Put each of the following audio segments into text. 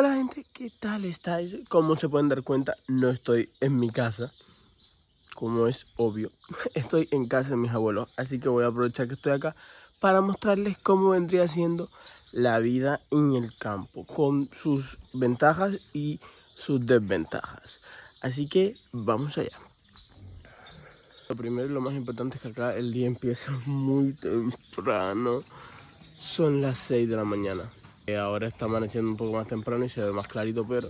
Hola gente, ¿qué tal estáis? Como se pueden dar cuenta, no estoy en mi casa, como es obvio. Estoy en casa de mis abuelos, así que voy a aprovechar que estoy acá para mostrarles cómo vendría siendo la vida en el campo, con sus ventajas y sus desventajas. Así que vamos allá. Lo primero y lo más importante es que acá el día empieza muy temprano. Son las 6 de la mañana. Ahora está amaneciendo un poco más temprano y se ve más clarito, pero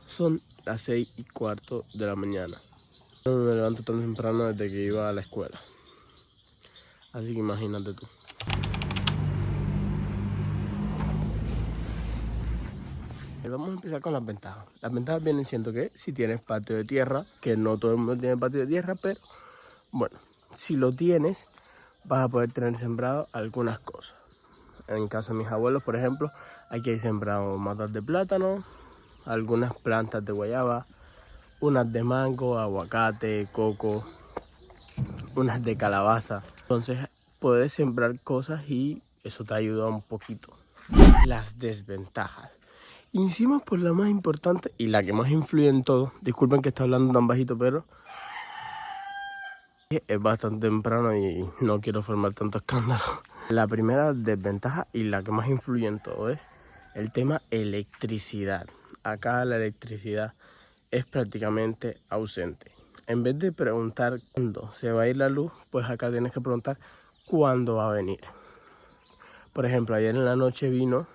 son las 6:15 de la mañana. No me levanto tan temprano desde que iba a la escuela. Así que imagínate tú. Vamos a empezar con las ventajas. Las ventajas vienen siendo que si tienes patio de tierra, que no todo el mundo tiene patio de tierra, pero bueno, si lo tienes, vas a poder tener sembrado algunas cosas. En casa de mis abuelos, por ejemplo, aquí hay sembrado matas de plátano, algunas plantas de guayaba, unas de mango, aguacate, coco, unas de calabaza. Entonces puedes sembrar cosas y eso te ayuda un poquito. Las desventajas. Iniciemos por la más importante y la que más influye en todo. Disculpen que esté hablando tan bajito, pero es bastante temprano y no quiero formar tanto escándalo. La primera desventaja y la que más influye en todo es el tema electricidad. Acá la electricidad es prácticamente ausente. En vez de preguntar cuándo se va a ir la luz, pues acá tienes que preguntar cuándo va a venir. Por ejemplo, ayer en la noche vino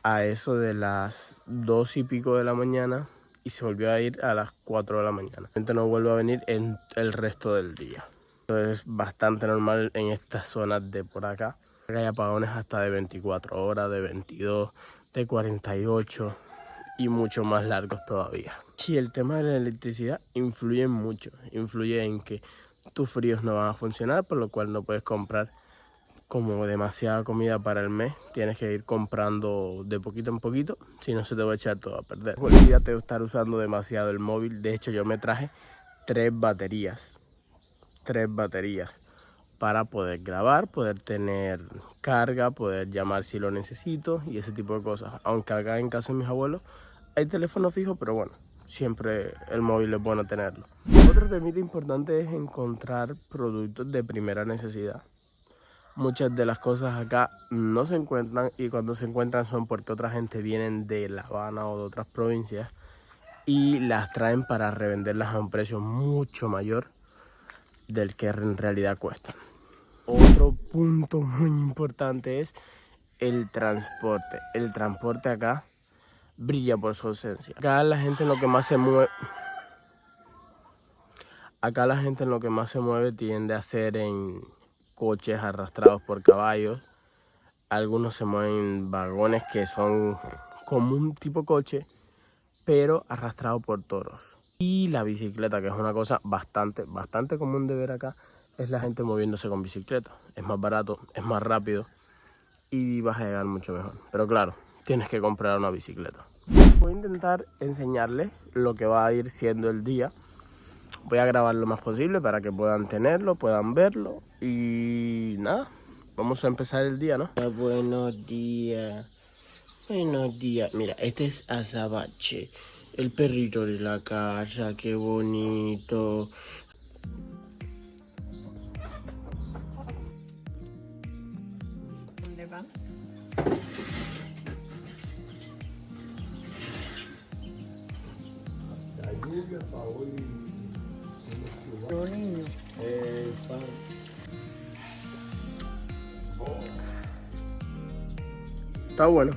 a eso de las 2:00 de la mañana y se volvió a ir a las 4 de la mañana. No vuelve a venir en el resto del día. Es bastante normal en estas zonas de por acá. Hay apagones hasta de 24 horas, de 22, de 48 y mucho más largos todavía. Y el tema de la electricidad influye mucho. Influye en que tus fríos no van a funcionar, por lo cual no puedes comprar como demasiada comida para el mes. Tienes que ir comprando de poquito en poquito, si no se te va a echar todo a perder. Olvídate de estar usando demasiado el móvil. De hecho, yo me traje 3 baterías para poder grabar, poder tener carga, poder llamar si lo necesito y ese tipo de cosas. Aunque acá en casa de mis abuelos hay teléfono fijo, pero bueno, siempre el móvil es bueno tenerlo. Otro temita importante es encontrar productos de primera necesidad. Muchas de las cosas acá no se encuentran y cuando se encuentran son porque otra gente viene de La Habana o de otras provincias y las traen para revenderlas a un precio mucho mayor del que en realidad cuestan. Otro punto muy importante es el transporte. El transporte acá brilla por su ausencia. Acá la gente en lo que más se mueve tiende a ser en coches arrastrados por caballos. Algunos se mueven en vagones que son como un tipo coche, pero arrastrado por toros. Y la bicicleta, que es una cosa bastante común de ver acá, es la gente moviéndose con bicicleta. Es más barato, es más rápido y vas a llegar mucho mejor. Pero claro, tienes que comprar una bicicleta. Voy a intentar enseñarles lo que va a ir siendo el día. Voy a grabar lo más posible para que puedan tenerlo, puedan verlo y nada, vamos a empezar el día, ¿no? Buenos días. Buenos días. Mira, este es Azabache, el perrito de la casa, qué bonito. ¿Dónde van? La lluvia para hoy. Los niños. Está bueno.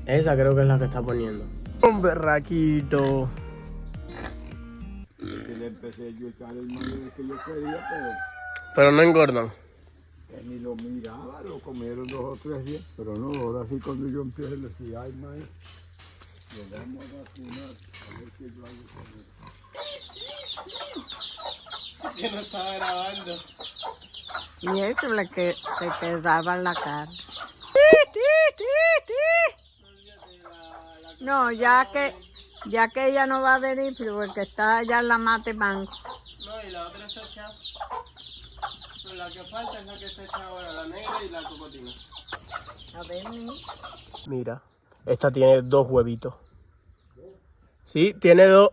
Esa creo que es la que está poniendo. Un berraquito. Que le empecé yo a echar el maíz que yo quería, Pero no engordan. pero ni lo miraba, lo comieron 2 o 3 días. Pero no, ahora sí cuando yo empiezo les decía, ay maíz, lo vamos a vacunar, a ver qué yo hago con él. Que no estaba grabando. Y eso es lo que te quedaba en la cara. No, ya que ella no va a venir, porque está allá en la mate mango. No, y la otra está echada. La que falta es la que está hecha ahora, la negra y la cocotina. A ver, Mira, esta tiene 2 huevitos. Sí, tiene 2.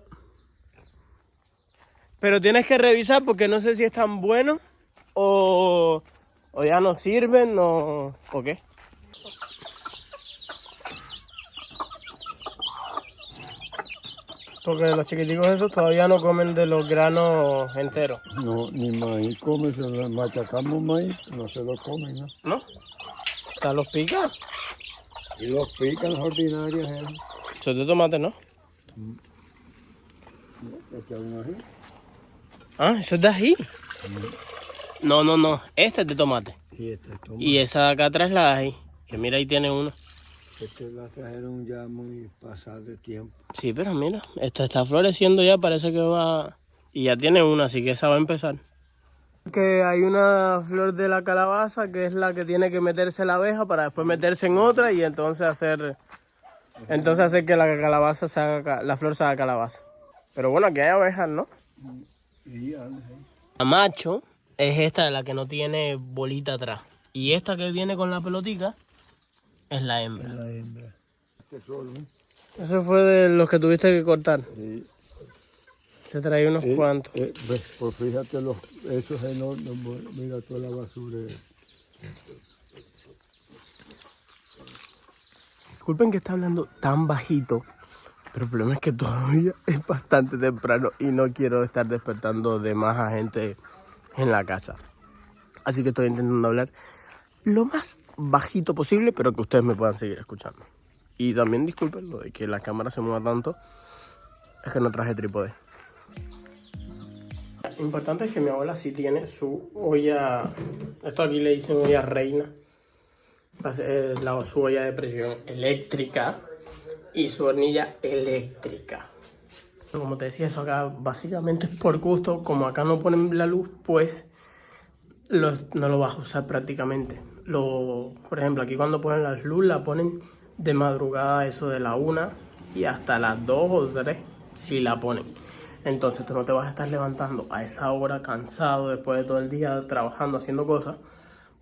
Pero tienes que revisar porque no sé si están buenos o ya no sirven o qué. Porque los chiquiticos esos todavía no comen de los granos enteros. No, ni maíz come, se lo machacamos maíz, no se lo comen, ¿no? ¿No? ¿Están los picas? Y los pican ordinarios, Eso es de tomate, ¿no? Este es un ají. Ah, eso es de ají. No. Este es de tomate. Y este es tomate. Y esa de acá atrás es la de ají. Que mira, ahí tiene uno. Este la trajeron ya muy pasada de tiempo. Sí, pero mira, esta está floreciendo ya, parece que va... Y ya tiene una, así que esa va a empezar. Que hay una flor de la calabaza que es la que tiene que meterse la abeja para después meterse en otra y entonces hacer que la calabaza se haga, la flor se haga calabaza. Pero bueno, aquí hay abejas, ¿no? Y La macho es esta de la que no tiene bolita atrás. Y esta que viene con la pelotica es la hembra. la hembra. Este solo, ¿eh? Eso fue de los que tuviste que cortar. Sí. Te traí unos cuantos. Pues fíjate, esos enormes, mira toda la basura. Disculpen que está hablando tan bajito, pero el problema es que todavía es bastante temprano y no quiero estar despertando de más a gente en la casa. Así que estoy intentando hablar lo más bajito posible, pero que ustedes me puedan seguir escuchando. Y también disculpen lo de que la cámara se mueva tanto, es que no traje trípode. Lo importante es que mi abuela sí tiene su olla, esto aquí le dicen olla reina, su olla de presión eléctrica y su hornilla eléctrica. Como te decía, eso acá básicamente es por gusto, como acá no ponen la luz, pues no lo vas a usar prácticamente. Por ejemplo, aquí cuando ponen la luz, la ponen de madrugada, eso de la 1 y hasta las 2 o 3, si la ponen. Entonces tú no te vas a estar levantando a esa hora cansado después de todo el día trabajando, haciendo cosas,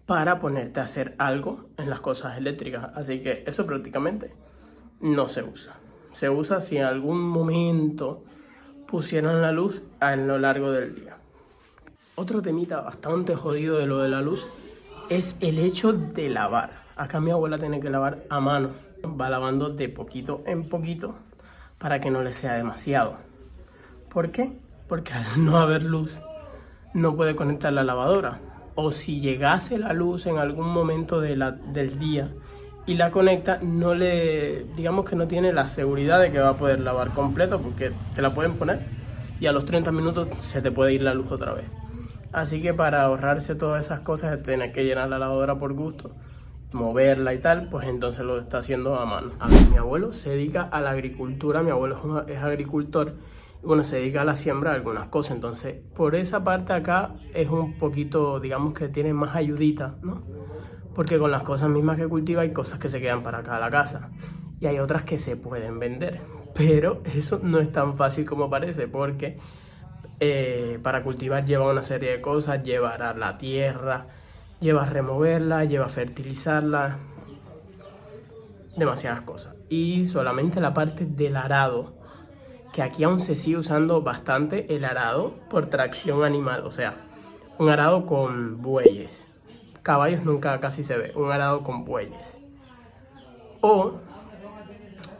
para ponerte a hacer algo en las cosas eléctricas. Así que eso prácticamente no se usa. Se usa si en algún momento pusieran la luz a lo largo del día. Otro temita bastante jodido de lo de la luz es el hecho de lavar. Acá mi abuela tiene que lavar a mano. Va lavando de poquito en poquito para que no le sea demasiado. ¿Por qué? Porque al no haber luz no puede conectar la lavadora. O si llegase la luz en algún momento del día y la conecta, digamos que no tiene la seguridad de que va a poder lavar completo, porque te la pueden poner y a los 30 minutos se te puede ir la luz otra vez. Así que para ahorrarse todas esas cosas de tener que llenar la lavadora por gusto, moverla y tal, pues entonces lo está haciendo a mano. A ver, mi abuelo se dedica a la agricultura, mi abuelo es agricultor. Bueno, se dedica a la siembra de algunas cosas, entonces por esa parte acá es un poquito, digamos que tiene más ayudita, ¿no? Porque con las cosas mismas que cultiva hay cosas que se quedan para acá a la casa y hay otras que se pueden vender, pero eso no es tan fácil como parece, porque para cultivar lleva una serie de cosas, lleva arar la tierra, lleva removerla, lleva fertilizarla, demasiadas cosas. Y solamente la parte del arado, que aquí aún se sigue usando bastante el arado por tracción animal, o sea, un arado con bueyes. Caballos nunca casi se ve, un arado con bueyes. O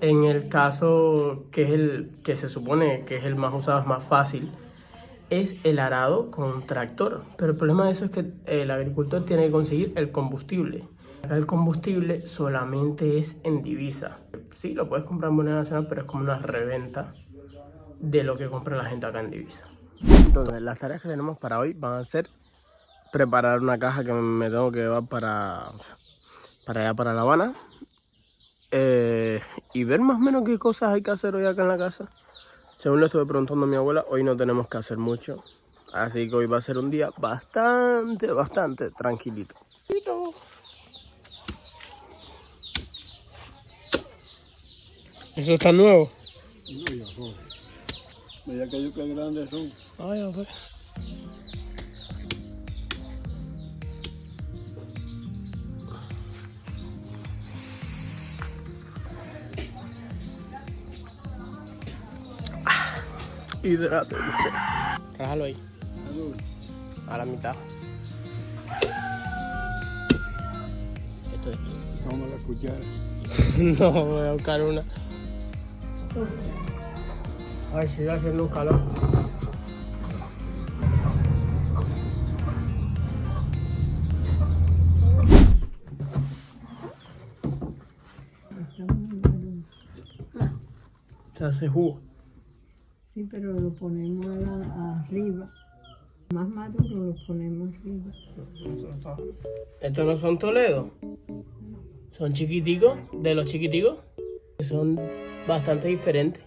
en el caso que es el que se supone que es el más usado, es más fácil, es el arado con tractor. Pero el problema de eso es que el agricultor tiene que conseguir el combustible. Acá el combustible solamente es en divisa. Sí, lo puedes comprar en moneda nacional, pero es como una reventa de lo que compra la gente acá en divisa. Entonces, las tareas que tenemos para hoy van a ser preparar una caja que me tengo que llevar para allá, para La Habana, y ver más o menos qué cosas hay que hacer hoy acá en la casa. Según le estuve preguntando a mi abuela, hoy no tenemos que hacer mucho, así que hoy va a ser un día bastante tranquilito. ¿Eso está nuevo? No, ya fue. Mira aquellos que grandes son. Ay, a ver. Hidrátense. Rájalo ahí. A la mitad. Esto es. Toma la cuchara. No, voy a buscar una. Ay, sigue haciendo un calor. Se hace jugo. Sí, pero lo ponemos arriba. Más maduro lo ponemos arriba. Estos no son Toledo. Son chiquiticos, de los chiquiticos. Son bastante diferentes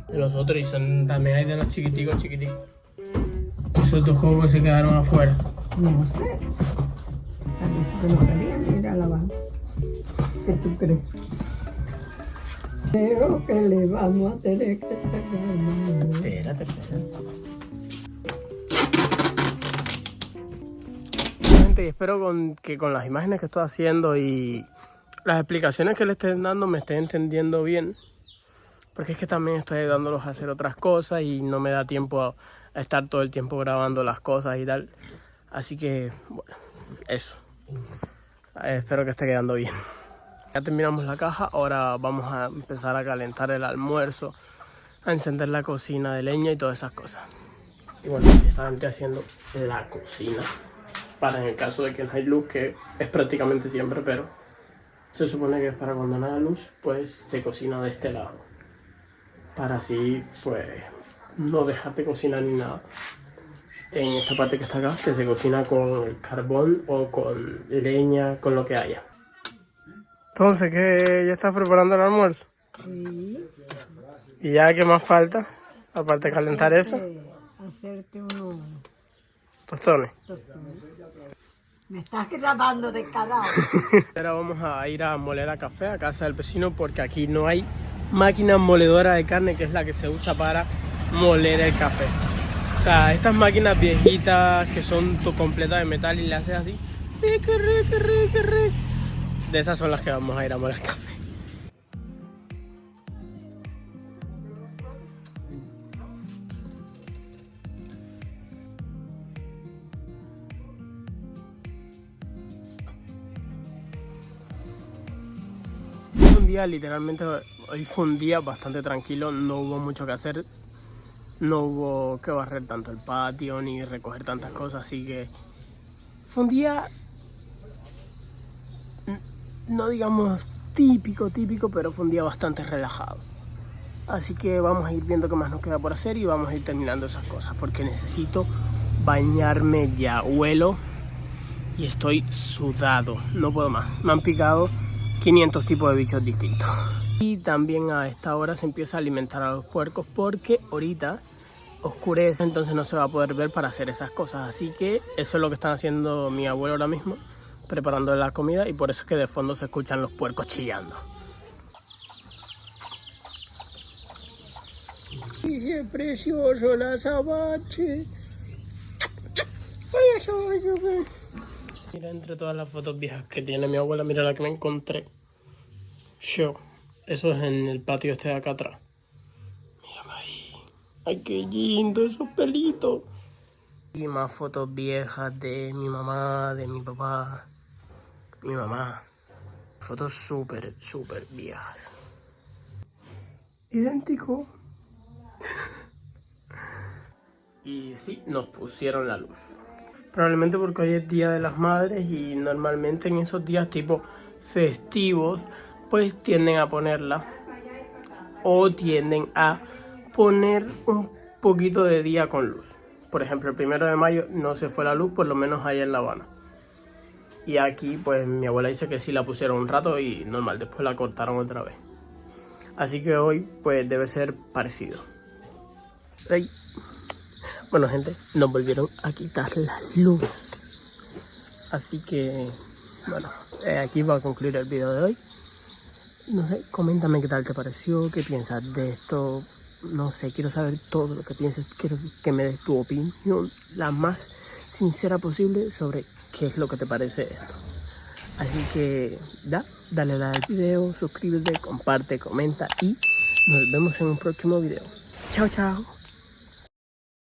de los otros y también hay de los chiquiticos. Esos dos juegos que se quedaron afuera. No sé. Parece que no querían ir a la banda. ¿Qué tú crees? Creo que le vamos a tener que sacar mano. Espérate. Gente, y espero que con las imágenes que estoy haciendo y las explicaciones que le estén dando me estén entendiendo bien. Porque es que también estoy ayudándolos a hacer otras cosas y no me da tiempo a estar todo el tiempo grabando las cosas y tal. Así que, bueno, eso. Espero que esté quedando bien. Ya terminamos la caja, ahora vamos a empezar a calentar el almuerzo, a encender la cocina de leña y todas esas cosas. Y bueno, estaban haciendo la cocina para en el caso de que no hay luz, que es prácticamente siempre, pero se supone que es para cuando no haya luz, pues se cocina de este lado. Para así, pues, no dejar de cocinar ni nada. En esta parte que está acá, que se cocina con carbón o con leña, con lo que haya. Entonces, ¿qué? ¿Ya estás preparando el almuerzo? Sí. ¿Y ya qué más falta? Aparte de calentar eso. Hacerte unos Tostones. tostones. Me estás grabando de carajo. Ahora vamos a ir a moler a café a casa del vecino porque aquí no hay máquina moledora de carne, que es la que se usa para moler el café. O sea, estas máquinas viejitas que son completas de metal y le haces así. De esas son las que vamos a ir a moler café. Un día, literalmente, hoy fue un día bastante tranquilo, no hubo mucho que hacer. No hubo que barrer tanto el patio ni recoger tantas cosas, así que fue un día, no digamos típico, pero fue un día bastante relajado. Así que vamos a ir viendo qué más nos queda por hacer y vamos a ir terminando esas cosas, porque necesito bañarme ya. Huelo y estoy sudado, no puedo más. Me han picado 500 tipos de bichos distintos. Y también a esta hora se empieza a alimentar a los puercos porque ahorita oscurece, entonces no se va a poder ver para hacer esas cosas. Así que eso es lo que están haciendo mi abuelo ahora mismo, preparando la comida, y por eso es que de fondo se escuchan los puercos chillando. Y es precioso el azabache. Mira, entre todas las fotos viejas que tiene mi abuela, mira la que me encontré. Eso es en el patio este de acá atrás. Mírame ahí. Ay, qué lindo esos pelitos. Y más fotos viejas de mi mamá, de mi papá. Mi mamá. Fotos súper viejas. Idéntico. Y sí, nos pusieron la luz. Probablemente porque hoy es Día de las Madres y normalmente en esos días tipo festivos pues tienden a ponerla o tienden a poner un poquito de día con luz. Por ejemplo, el 1 de mayo no se fue la luz, por lo menos allá en La Habana. Y aquí pues mi abuela dice que sí la pusieron un rato y normal, después la cortaron otra vez. Así que hoy pues debe ser parecido. Ay. Bueno, gente, nos volvieron a quitar la luz. Así que, bueno, aquí va a concluir el video de hoy. No sé, coméntame qué tal te pareció, qué piensas de esto. No sé, quiero saber todo lo que pienses. Quiero que me des tu opinión, la más sincera posible, sobre qué es lo que te parece esto. Así que, dale like al video, suscríbete, comparte, comenta y nos vemos en un próximo video. Chao, chao.